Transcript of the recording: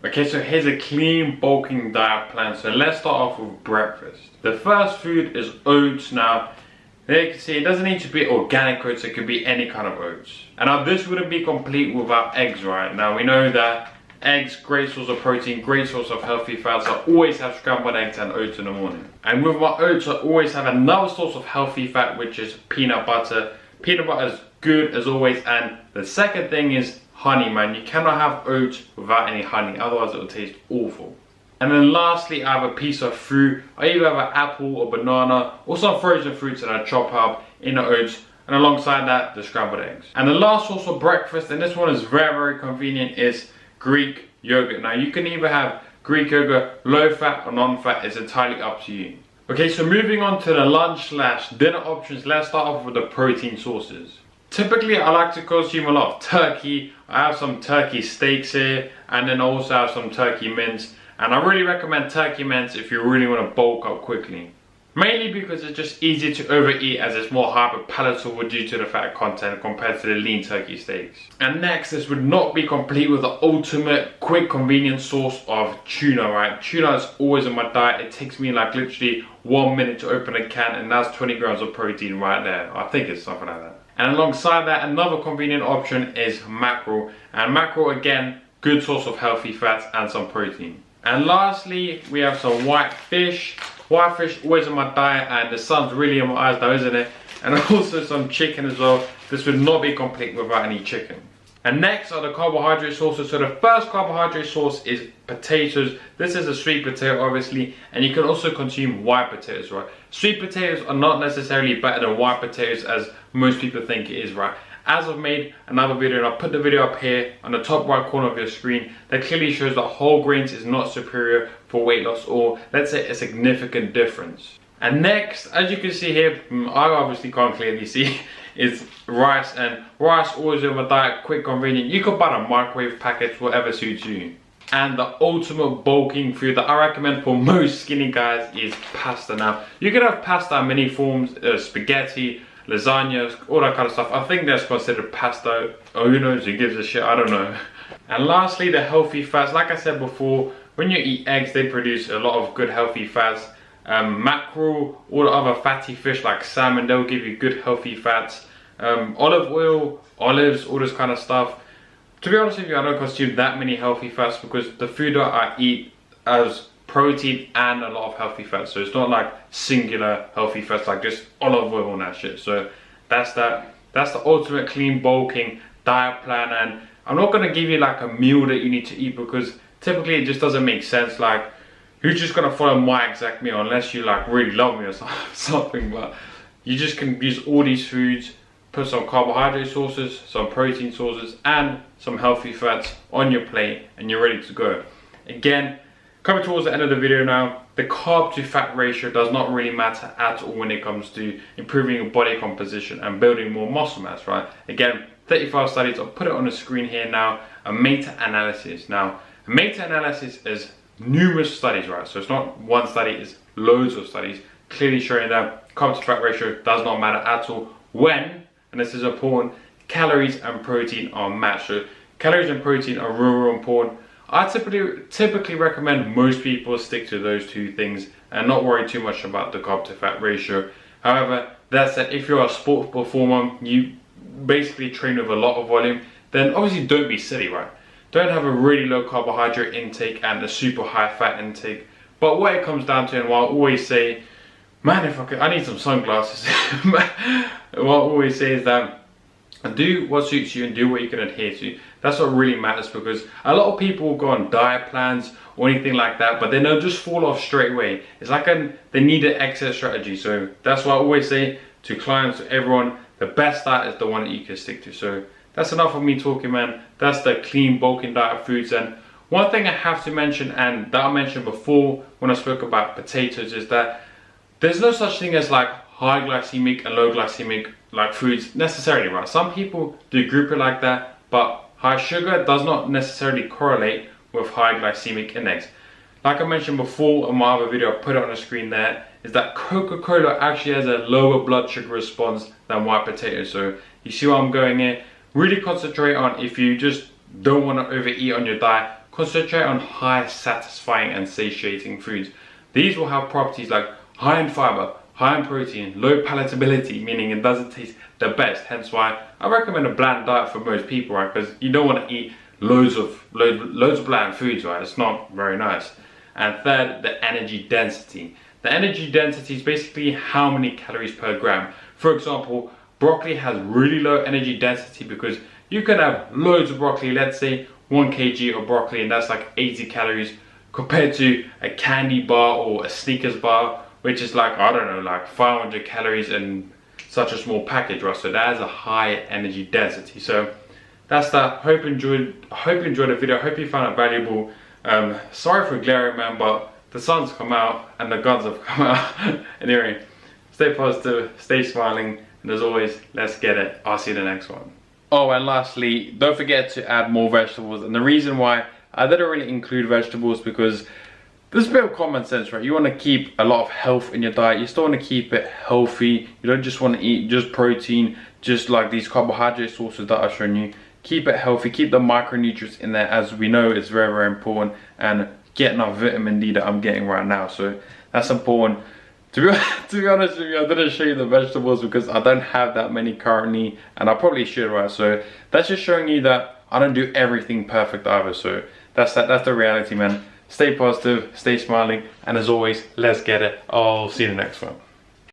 Okay, so here's a clean, bulking diet plan. So let's start off with breakfast. The first food is oats. Now, there you can see it doesn't need to be organic oats, it could be any kind of oats. And now this wouldn't be complete without eggs, right? Now we know that eggs, great source of protein, great source of healthy fats. I always have scrambled eggs and oats in the morning. And with my oats, I always have another source of healthy fat, which is peanut butter. Peanut butter is good as always. And the second thing is honey, man. You cannot have oats without any honey, otherwise it will taste awful. And then lastly, I have a piece of fruit. I either have an apple or banana or some frozen fruits that I chop up in the oats. And alongside that, the scrambled eggs. And the last source of breakfast, and this one is very, very convenient, is Greek yogurt. Now you can either have Greek yogurt low fat or non-fat, it's entirely up to you. Okay, so moving on to the lunch/dinner options, let's start off with the protein sources. Typically I like to consume a lot of turkey. I have some turkey steaks here, and then I also have some turkey mince. And I really recommend turkey mince if you really want to bulk up quickly. Mainly because it's just easier to overeat as it's more hyper-palatable due to the fat content compared to the lean turkey steaks. And next, this would not be complete with the ultimate quick convenient source of tuna, right? Tuna is always in my diet. It takes me like literally 1 minute to open a can, and that's 20 grams of protein right there. I think it's something like that. And alongside that, another convenient option is mackerel. And mackerel, again, good source of healthy fats and some protein. And lastly, we have some white fish. White fish always in my diet, and the sun's really in my eyes now, isn't it? And also some chicken as well. This would not be complete without any chicken. And next are the carbohydrate sources. So the first carbohydrate source is potatoes. This is a sweet potato, obviously, and you can also consume white potatoes, right? Sweet potatoes are not necessarily better than white potatoes as most people think it is, right? As I've made another video, and I'll put the video up here on the top right corner of your screen, that clearly shows that whole grains is not superior for weight loss, or let's say a significant difference. And next, as you can see here, I obviously can't clearly see, is rice. And rice always in my diet, quick, convenient. You can buy the microwave packets, whatever suits you. And the ultimate bulking food that I recommend for most skinny guys is pasta. Now, you can have pasta in many forms, spaghetti, lasagna, all that kind of stuff. I think that's considered pasta. Oh, who knows, who gives a shit, I don't know. And lastly, the healthy fats. Like I said before, when you eat eggs, they produce a lot of good healthy fats. Mackerel, all the other fatty fish like salmon, they'll give you good healthy fats. Olive oil, olives, all this kind of stuff. To be honest with you, I don't consume that many healthy fats because the food that I eat has protein and a lot of healthy fats. So it's not like singular healthy fats like just olive oil and that shit. So that's that. That's the ultimate clean bulking diet plan. And I'm not going to give you like a meal that you need to eat because typically it just doesn't make sense. Like, who's just going to follow my exact meal unless you like really love me or something. But you just can use all these foods, put some carbohydrate sources, some protein sources, and some healthy fats on your plate, and you're ready to go. Again, coming towards the end of the video now, the carb to fat ratio does not really matter at all when it comes to improving your body composition and building more muscle mass, right? Again, 35 studies, I'll put it on the screen here now, a meta-analysis. Now, a meta-analysis is numerous studies, right? So it's not one study, it's loads of studies clearly showing that carb to fat ratio does not matter at all when, and this is important, calories and protein are matched. So calories and protein are real important. I typically recommend most people stick to those two things and not worry too much about the carb to fat ratio. However, that said, if you're a sports performer, you basically train with a lot of volume, then obviously don't be silly, right? Don't have a really low carbohydrate intake and a super high fat intake. But what it comes down to, and what I always say, man, if I need some sunglasses. What I always say is that do what suits you and do what you can adhere to. That's what really matters, because a lot of people go on diet plans or anything like that, but then they'll just fall off straight away. It's like they need an exit strategy. So that's what I always say to clients, to everyone, the best diet is the one that you can stick to. So that's enough of me talking, man. That's the clean bulking diet foods. And one thing I have to mention, and that I mentioned before when I spoke about potatoes, is that there's no such thing as like high glycemic and low glycemic like foods necessarily, right? Some people do group it like that, but high sugar does not necessarily correlate with high glycemic index. Like I mentioned before in my other video, I put it on the screen there, is that Coca-Cola actually has a lower blood sugar response than white potatoes. So you see where I'm going here? Really concentrate on, if you just don't want to overeat on your diet, concentrate on high satisfying and satiating foods. These will have properties like high in fiber, high in protein, low palatability, meaning it doesn't taste the best. Hence why I recommend a bland diet for most people, right? Because you don't want to eat loads of bland foods, right? It's not very nice. And third, the energy density. The energy density is basically how many calories per gram. For example, broccoli has really low energy density because you can have loads of broccoli, let's say 1 kg of broccoli, and that's like 80 calories compared to a candy bar or a Snickers bar, which is like, I don't know, like 500 calories in such a small package, right? So that has a high energy density. So that's that. Hope you enjoyed the video. Hope you found it valuable. Sorry for glaring, man, but the sun's come out and the guns have come out. Anyway, stay positive, stay smiling, and as always, let's get it. I'll see you in the next one. Oh, and lastly, don't forget to add more vegetables. And the reason why I didn't really include vegetables because there's a bit of common sense, right? You want to keep a lot of health in your diet. You still want to keep it healthy. You don't just want to eat just protein, just like these carbohydrate sources that I've shown you. Keep it healthy, keep the micronutrients in there, as we know it's very, very important, and get enough vitamin D that I'm getting right now. So that's important. To be honest with you, I didn't show you the vegetables because I don't have that many currently, and I probably should, right? So that's just showing you that I don't do everything perfect either. So that's the reality, man. Stay positive, stay smiling, and as always, let's get it. I'll see you in the next one.